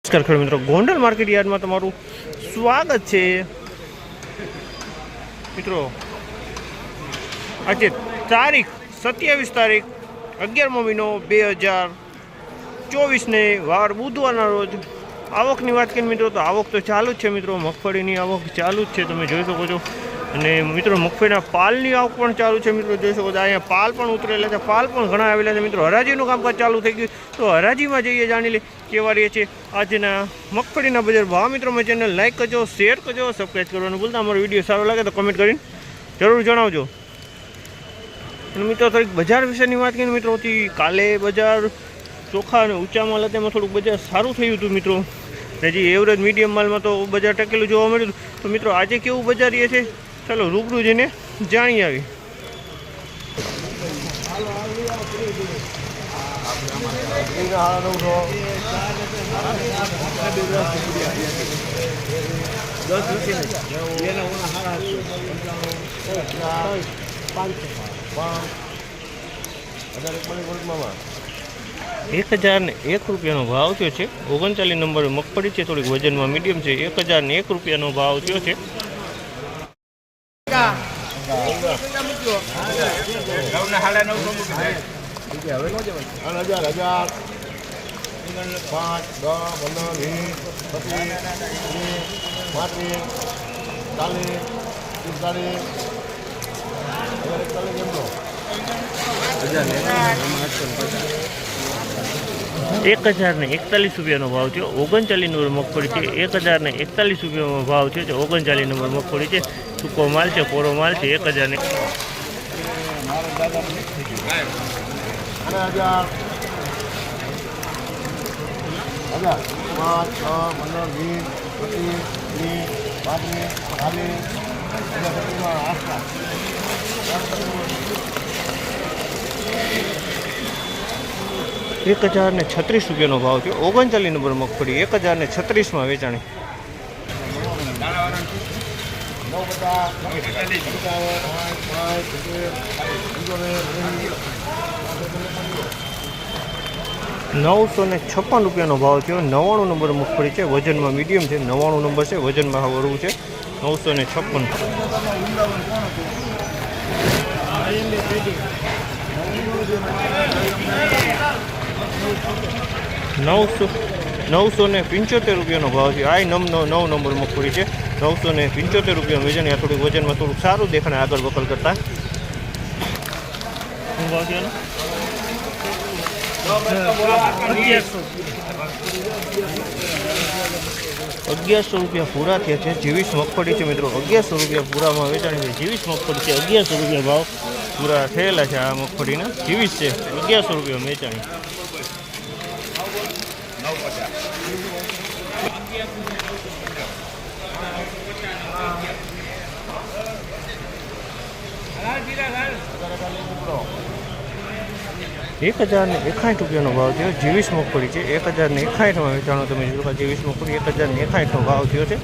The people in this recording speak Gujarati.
નમસ્કાર ખેડૂત મિત્રો, ગોંડલ માર્કેટ યાર્ડમાં તમારું સ્વાગત છે મિત્રો। આજે તારીખ 27 તારીખ 11મો મહિનો 2024 ને વાર બુધવારના રોજ આવકની વાત કરીએ મિત્રો તો આવક તો ચાલુ જ છે મિત્રો। મગફળીની આવક ચાલુ જ છે, તમે જોઈ શકો છો। અને મિત્રો મગફળીના પાલની આવક પણ ચાલુ છે મિત્રો, જોઈ શકો છો। અહીંયા પાલ પણ ઉતરેલા છે, પાલ પણ ઘણા આવેલા છે મિત્રો। હરાજીનું કામકાજ ચાલુ થઈ ગયું તો હરાજીમાં જઈએ, જાણી લે કેવા રહે છે આજના મગફળીના બજાર ભાવ। મિત્રો મેં ચેનલ લાઈક કરજો, શેર કરજો, સબસ્ક્રાઈબ કરવાનું ભૂલતા। અમારો વિડીયો સારો લાગે તો કમેન્ટ કરીને જરૂર જણાવજો। અને મિત્રો થોડીક બજાર વિશેની વાત કરીએ મિત્રો, કાલે બજાર ચોખા અને ઊંચા માલ હતા એમાં થોડુંક બજાર સારું થયું હતું મિત્રો। હજી એવરેજ મીડિયમ માલમાં તો બજાર ટકેલું જોવા મળ્યું હતું। તો મિત્રો આજે કેવું બજાર રહે છે ચાલો રૂબરૂ જઈને જાણી આવી। ₹1001 ભાવ થયો છે। 39 નંબર મગફળી છે, થોડીક વજનમાં મીડિયમ છે। ₹1001 ભાવ થયો છે। ₹1041 ભાવ થયો। 39 નંબર મગફળી છે, ₹1041 ભાવ થયો છે। 39 નંબર મગફળી છે, સૂકો માલ છે, કોરો માલ છે। 1000 ₹1036 ભાવ થયો। 39 નંબર મગફળી 1036 વેચાણી। ₹956 ભાવ થયો। 99 નંબર મગફળી છે, વજનમાં મીડિયમ છે। 99 નંબર છે, વજનમાં વરવું છે। 956 ₹975 ભાવ છે। આ 9 નંબર મગફળી છે, ₹975 વેચાણ। આ થોડુંક વજનમાં થોડુંક સારું દેખાણે આગળ વકલ કરતા। શું ભાવ છે? ₹1100 પૂરા થયા છે। 23 મગફળી છે મિત્રો, ₹1100 પૂરામાં વેચાણી છે। 23 મગફળી છે, ₹1100 ભાવ પૂરા થયેલા છે। આ મગફળીના 23 છે, ₹1100 વેચાણી। ₹1061 ભાવ થયો। 23 મગફળી છે, 1061 વેચાણો। તમે જોયું 23 મગફળી 1061 ભાવ થયો છે।